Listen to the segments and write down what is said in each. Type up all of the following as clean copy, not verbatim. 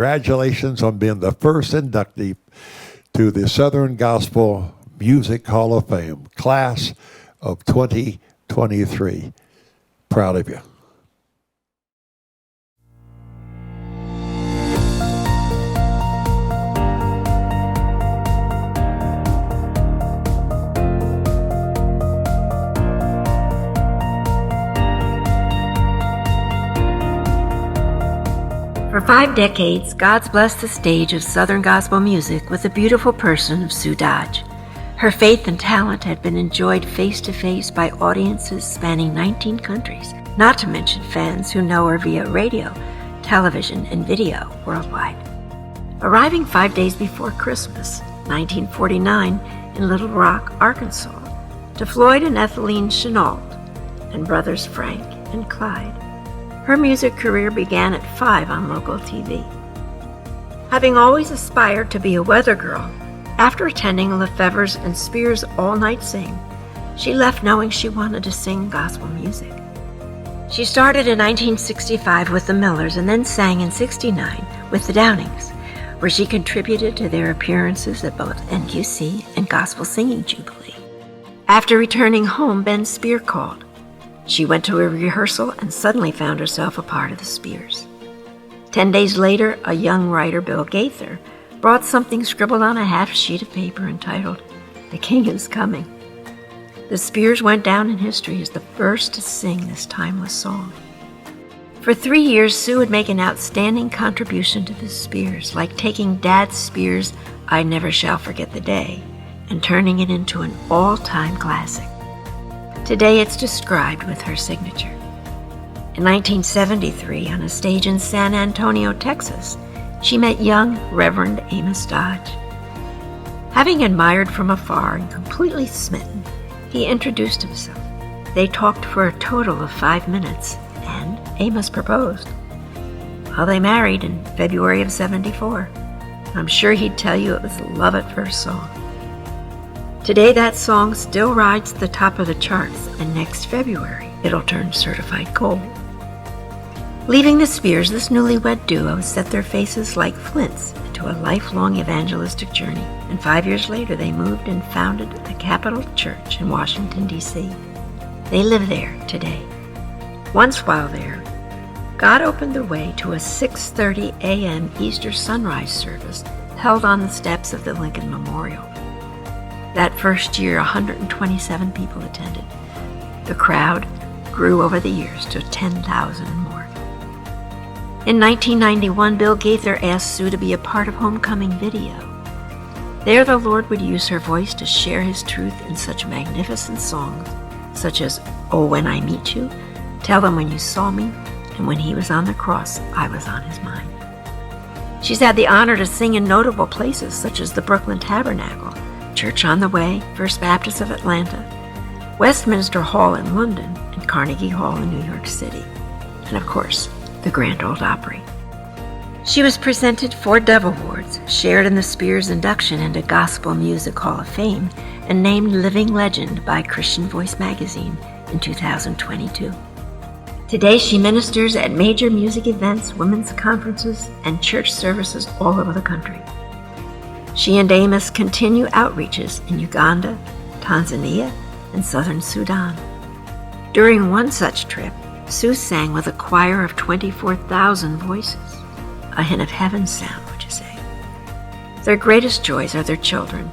congratulations on being the first inductee to the Southern Gospel Music Hall of Fame, class of 2023. Proud of you. For 5 decades, God's blessed the stage of Southern gospel music with the beautiful person of Sue Dodge. Her faith and talent had been enjoyed face-to-face by audiences spanning 19 countries, not to mention fans who know her via radio, television, and video worldwide. Arriving 5 days before Christmas, 1949, in Little Rock, Arkansas, to Floyd and Ellen Chenault and brothers Frank and Clyde. Her music career began at 5 on local TV. Having always aspired to be a weather girl, after attending Lefevre's and Speer's all-night sing, she left knowing she wanted to sing gospel music. She started in 1965 with the Millers and then sang in '69 with the Downings, where she contributed to their appearances at both NQC and Gospel Singing Jubilee. After returning home, Ben Speer called. She went to a rehearsal and suddenly found herself a part of the Speers. 10 days later, a young writer, Bill Gaither, brought something scribbled on a half sheet of paper entitled, "The King is Coming." The Speers went down in history as the first to sing this timeless song. For 3 years, Sue would make an outstanding contribution to the Speers, like taking Dad Speer's "I Never Shall Forget the Day" and turning it into an all-time classic. Today it's described with her signature. In 1973, on a stage in San Antonio, Texas, she met young Reverend Amos Dodge. Having admired from afar and completely smitten, he introduced himself. They talked for a total of 5 minutes, and Amos proposed. Well, they married in February of '74. I'm sure he'd tell you it was love at first song. Today that song still rides the top of the charts, and next February it'll turn certified gold. Leaving the Speers, this newlywed duo set their faces like flints into a lifelong evangelistic journey, and 5 years later they moved and founded the Capitol Church in Washington, D.C. They live there today. Once while there, God opened the way to a 6:30 a.m. Easter sunrise service held on the steps of the Lincoln Memorial. That first year, 127 people attended. The crowd grew over the years to 10,000 and more. In 1991, Bill Gaither asked Sue to be a part of Homecoming video. There the Lord would use her voice to share his truth in such magnificent songs, such as "Oh, When I Meet You," "Tell Him When You Saw Me," and "When He Was on the Cross, I Was on His Mind." She's had the honor to sing in notable places such as the Brooklyn Tabernacle, Church on the Way, First Baptist of Atlanta, Westminster Hall in London, and Carnegie Hall in New York City, and of course, the Grand Ole Opry. She was presented 4 Dove Awards, shared in the Speers induction into Gospel Music Hall of Fame, and named Living Legend by Christian Voice magazine in 2022. Today she ministers at major music events, women's conferences, and church services all over the country. She and Amos continue outreaches in Uganda, Tanzania, and southern Sudan. During one such trip, Sue sang with a choir of 24,000 voices, a hint of heaven's sound, would you say? Their greatest joys are their children,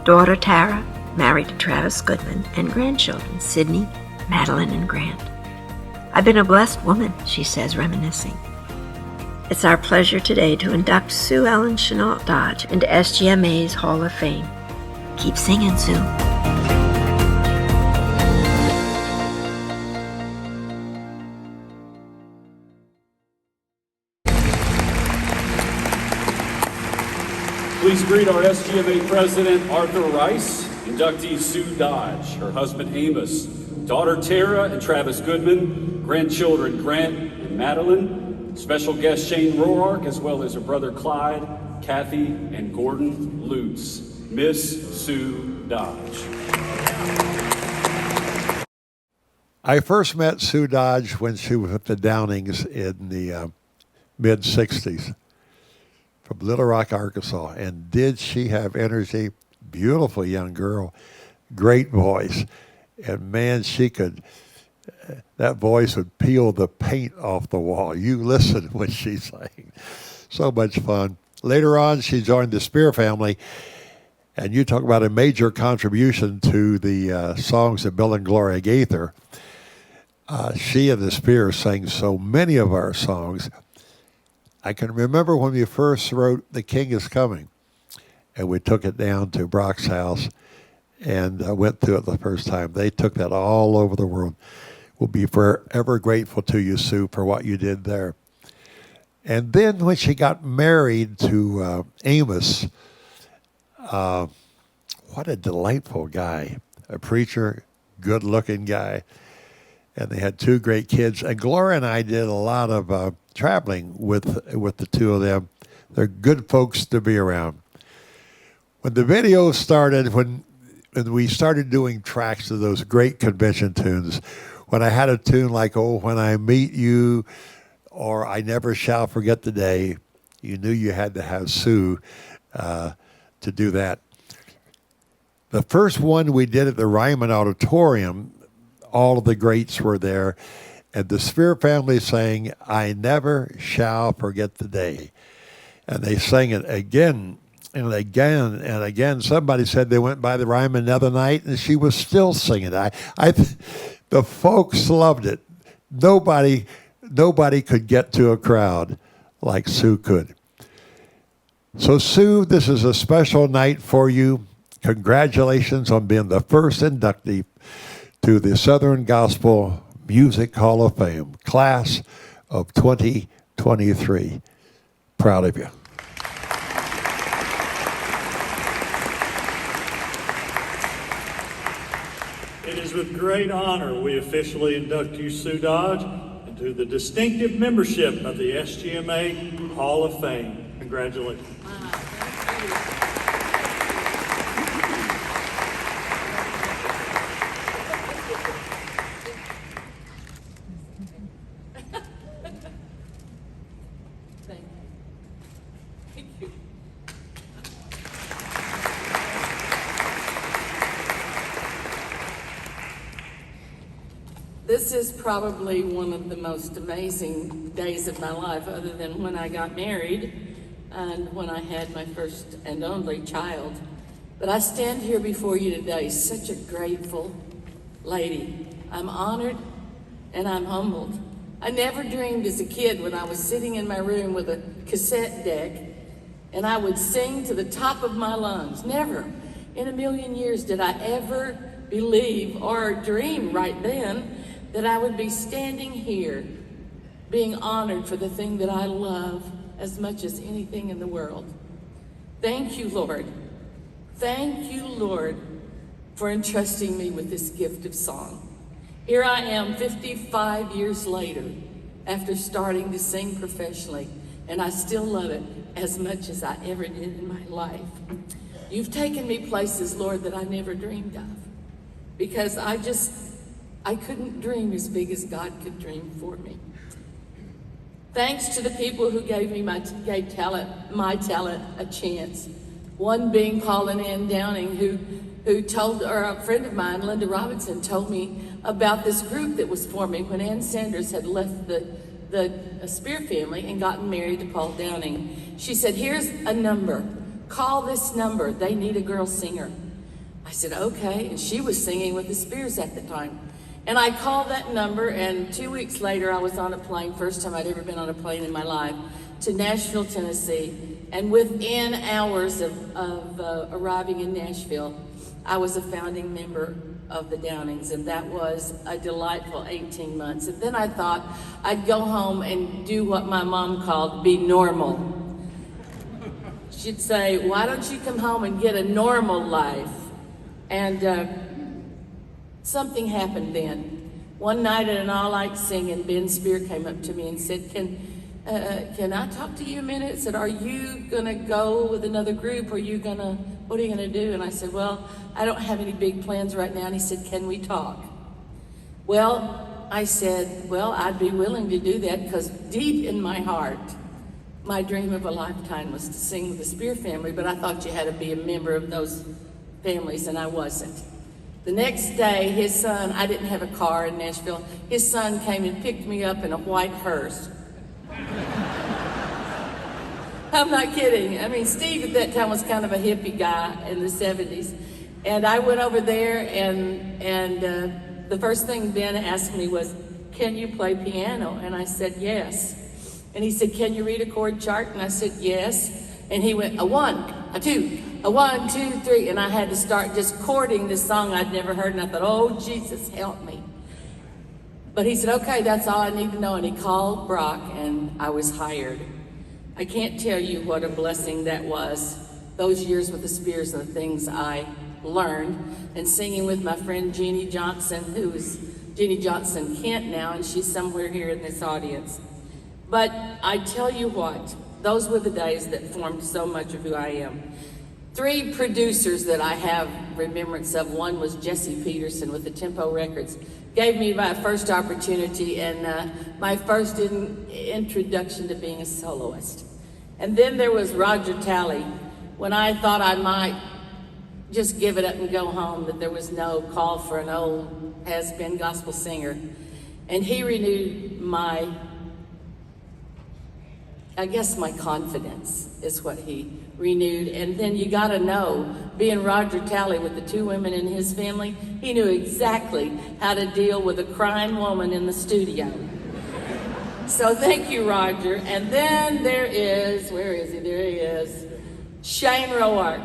daughter Tara, married to Travis Goodman, and grandchildren Sydney, Madeline, and Grant. "I've been a blessed woman," she says, reminiscing. It's our pleasure today to induct Sue Ellen Chenault Dodge into SGMA's Hall of Fame. Keep singing, Sue. Please greet our SGMA President, Arthur Rice, inductee Sue Dodge, her husband Amos, daughter Tara and Travis Goodman, grandchildren Grant and Madeline, special guest Shane Roark, as well as her brother Clyde, Kathy, and Gordon Lutz. Miss Sue Dodge. I first met Sue Dodge when she was with the Downings in the mid-'60s. from Little Rock, Arkansas. And did she have energy? Beautiful young girl, great voice. And man, she could, that voice would peel the paint off the wall. You listen when she sang. So much fun. Later on, she joined the Speer family. And you talk about a major contribution to the songs of Bill and Gloria Gaither. She and the Spears sang so many of our songs. I can remember when we first wrote The King is Coming, and we took it down to Brock's house and went through it the first time. They took that all over the world. We'll be forever grateful to you, Sue, for what you did there. And then when she got married to Amos, what a delightful guy, a preacher, good-looking guy. And they had two great kids. And Gloria and I did a lot of traveling with the two of them. They're good folks to be around. When the video started, when we started doing tracks of those great convention tunes, when I had a tune like, "Oh, When I Meet You," or "I Never Shall Forget the Day," you knew you had to have Sue to do that. The first one we did at the Ryman Auditorium, all of the greats were there, and the Speer family sang, "I Never Shall Forget the Day." And they sang it again and again and again. Somebody said they went by the Ryman the other night, and she was still singing it. The folks loved it. Nobody could get to a crowd like Sue could. So, Sue, this is a special night for you. Congratulations on being the first inductee to the Southern Gospel Music Hall of Fame, class of 2023. Proud of you. It is with great honor we officially induct you, Sue Dodge, into the distinctive membership of the SGMA Hall of Fame. Congratulations. This is probably one of the most amazing days of my life, other than when I got married and when I had my first and only child. But I stand here before you today, such a grateful lady. I'm honored and I'm humbled. I never dreamed as a kid when I was sitting in my room with a cassette deck and I would sing to the top of my lungs. Never in a million years did I ever believe or dream right then that I would be standing here being honored for the thing that I love as much as anything in the world. Thank you, Lord. Thank you, Lord, for entrusting me with this gift of song. Here I am 55 years later after starting to sing professionally, and I still love it as much as I ever did in my life. You've taken me places, Lord, that I never dreamed of, because I couldn't dream as big as God could dream for me. Thanks to the people who gave me my talent a chance. One being Paul and Ann Downing, who told, or a friend of mine, Linda Robinson, told me about this group that was forming when Ann Sanders had left the Speer family and gotten married to Paul Downing. She said, "Here's a number. Call this number. They need a girl singer." I said, "Okay," and she was singing with the Speers at the time. And I called that number, and 2 weeks later, I was on a plane, first time I'd ever been on a plane in my life, to Nashville, Tennessee. And within hours of arriving in Nashville, I was a founding member of the Downings, and that was a delightful 18 months. And then I thought I'd go home and do what my mom called be normal. She'd say, "Why don't you come home and get a normal life?" And something happened then. One night at an all-night singing, Ben Speer came up to me and said, can I talk to you a minute? Said, "Are you gonna go with another group? What are you gonna do?" And I said, "Well, I don't have any big plans right now." And he said, "Can we talk?" Well, I said, "Well, I'd be willing to do that," because deep in my heart, My dream of a lifetime was to sing with the Speer family, but I thought you had to be a member of those families, and I wasn't. The next day, his son, I didn't have a car in Nashville, his son came and picked me up in a white hearse. I'm not kidding. I mean, Steve at that time was kind of a hippie guy in the 70s. And I went over there, and the first thing Ben asked me was, "Can you play piano?" And I said, "Yes." And he said, "Can you read a chord chart?" And I said, "Yes." And he went, "A 1, a 2, a 1, 2, 3." And I had to start just chording this song I'd never heard. And I thought, "Oh, Jesus, help me." But he said, "Okay, that's all I need to know." And he called Brock, and I was hired. I can't tell you what a blessing that was. Those years with the Speers and the things I learned, and singing with my friend Jeannie Johnson, who is Jeannie Johnson Kent now, and she's somewhere here in this audience. But I tell you what, those were the days that formed so much of who I am. 3 producers that I have remembrance of. One was Jesse Peterson with the Tempo Records. Gave me my first opportunity and my first introduction to being a soloist. And then there was Roger Talley. When I thought I might just give it up and go home, that there was no call for an old has-been gospel singer. And he renewed my confidence is what he renewed. And then you gotta know, being Roger Talley with the 2 women in his family, he knew exactly how to deal with a crying woman in the studio. So thank you, Roger. And then there is, where is he? There he is, Shane Roark.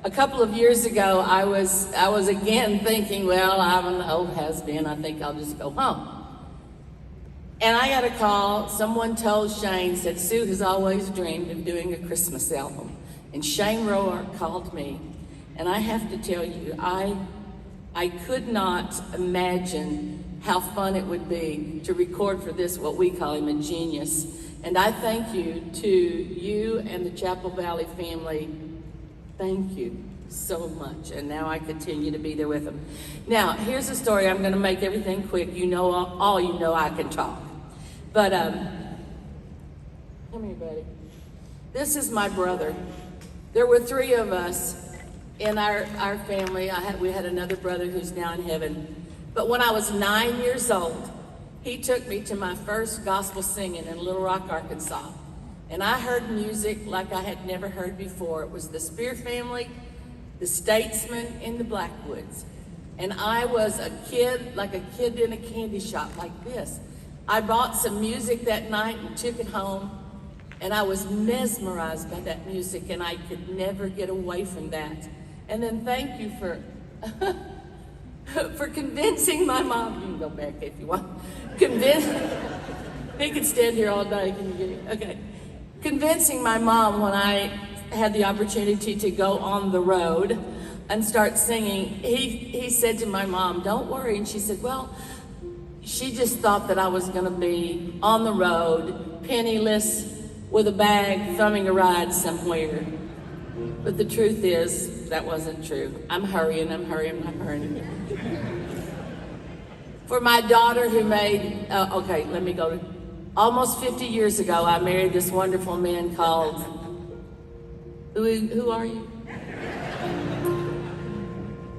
A couple of years ago, I was again thinking, well, I'm an old has-been, I think I'll just go home. And I got a call. Someone told Shane, said, "Sue has always dreamed of doing a Christmas album." And Shane Roark called me. And I have to tell you, I could not imagine how fun it would be to record for this, what we call him, a genius. And I thank you to you and the Chapel Valley family. Thank you so much. And now I continue to be there with them. Now, here's a story. I'm going to make everything quick. You know, all you know I can talk. But, come here, buddy. This is my brother. There were 3 of us in our family. We had another brother who's now in heaven. But when I was 9 years old, he took me to my first gospel singing in Little Rock, Arkansas. And I heard music like I had never heard before. It was the Speer family, the Statesmen, and the Blackwoods. And I was a kid, like a kid in a candy shop like this. I bought some music that night and took it home, and I was mesmerized by that music, and I could never get away from that. And then thank you for for convincing my mom. You can go back if you want. He can stand here all day. Can you get it? Okay. Convincing my mom when I had the opportunity to go on the road and start singing. He said to my mom, "Don't worry." And she said, "Well, she just thought that I was going to be on the road, penniless, with a bag, thumbing a ride somewhere." But the truth is, that wasn't true. I'm hurrying. For my daughter who made, let me go to, almost 50 years ago, I married this wonderful man called, who are you?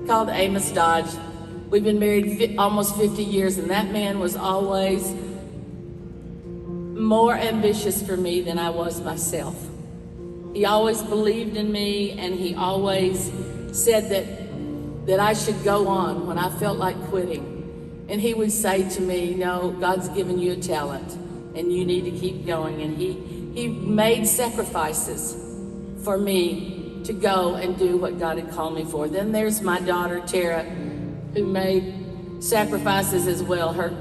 Called Amos Dodge. We've been married almost 50 years, and that man was always more ambitious for me than I was myself. He always believed in me, and he always said that I should go on when I felt like quitting. And he would say to me, "No, God's given you a talent, and you need to keep going." And he made sacrifices for me to go and do what God had called me for. Then there's my daughter, Tara, who made sacrifices as well. Her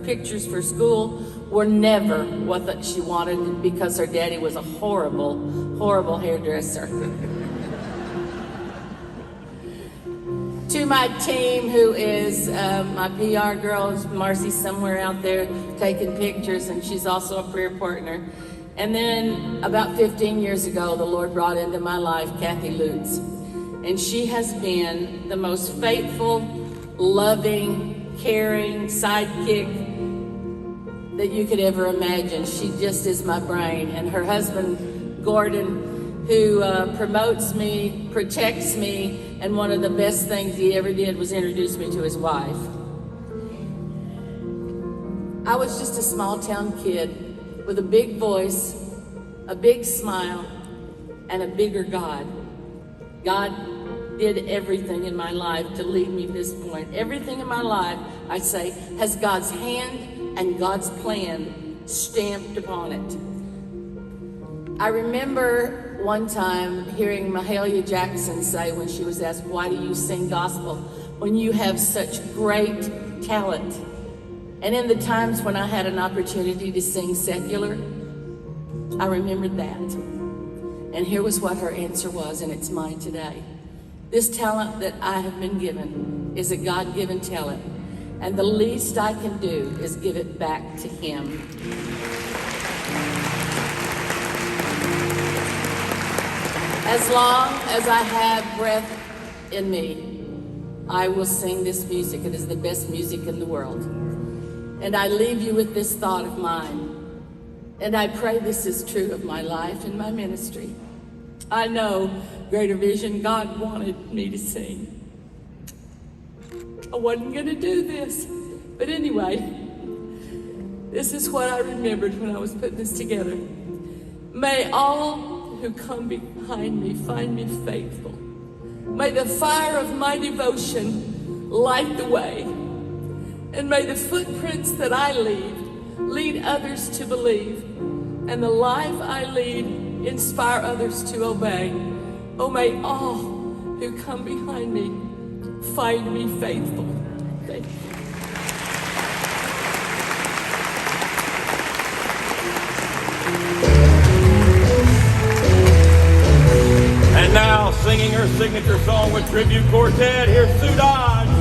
pictures for school were never what she wanted because her daddy was a horrible hairdresser. To my team, who is my PR girl, Marcy's somewhere out there taking pictures, and she's also a prayer partner. And then about 15 years ago, the Lord brought into my life Kathy Lutz. And she has been the most faithful, loving, caring sidekick that you could ever imagine. She just is my brain. And her husband, Gordon, who promotes me, protects me, and one of the best things he ever did was introduce me to his wife. I was just a small town kid with a big voice, a big smile, and a bigger God. God did everything in my life to lead me to this point. Everything in my life, I say, has God's hand and God's plan stamped upon it. I remember one time hearing Mahalia Jackson say when she was asked, why do you sing gospel when you have such great talent? And in the times when I had an opportunity to sing secular, I remembered that. And here was what her answer was, and it's mine today. This talent that I have been given is a God-given talent, and the least I can do is give it back to Him. As long as I have breath in me, I will sing this music. It is the best music in the world. And I leave you with this thought of mine. And I pray this is true of my life and my ministry. I know, Greater Vision, God wanted me to sing. I wasn't going to do this. But anyway, this is what I remembered when I was putting this together. May all who come behind me find me faithful. May the fire of my devotion light the way. And may the footprints that I lead others to believe. And the life I lead inspire others to obey. Oh, may all who come behind me find me faithful. Thank you. And now, singing her signature song with Tribute Quartet, here's Sue Dodge.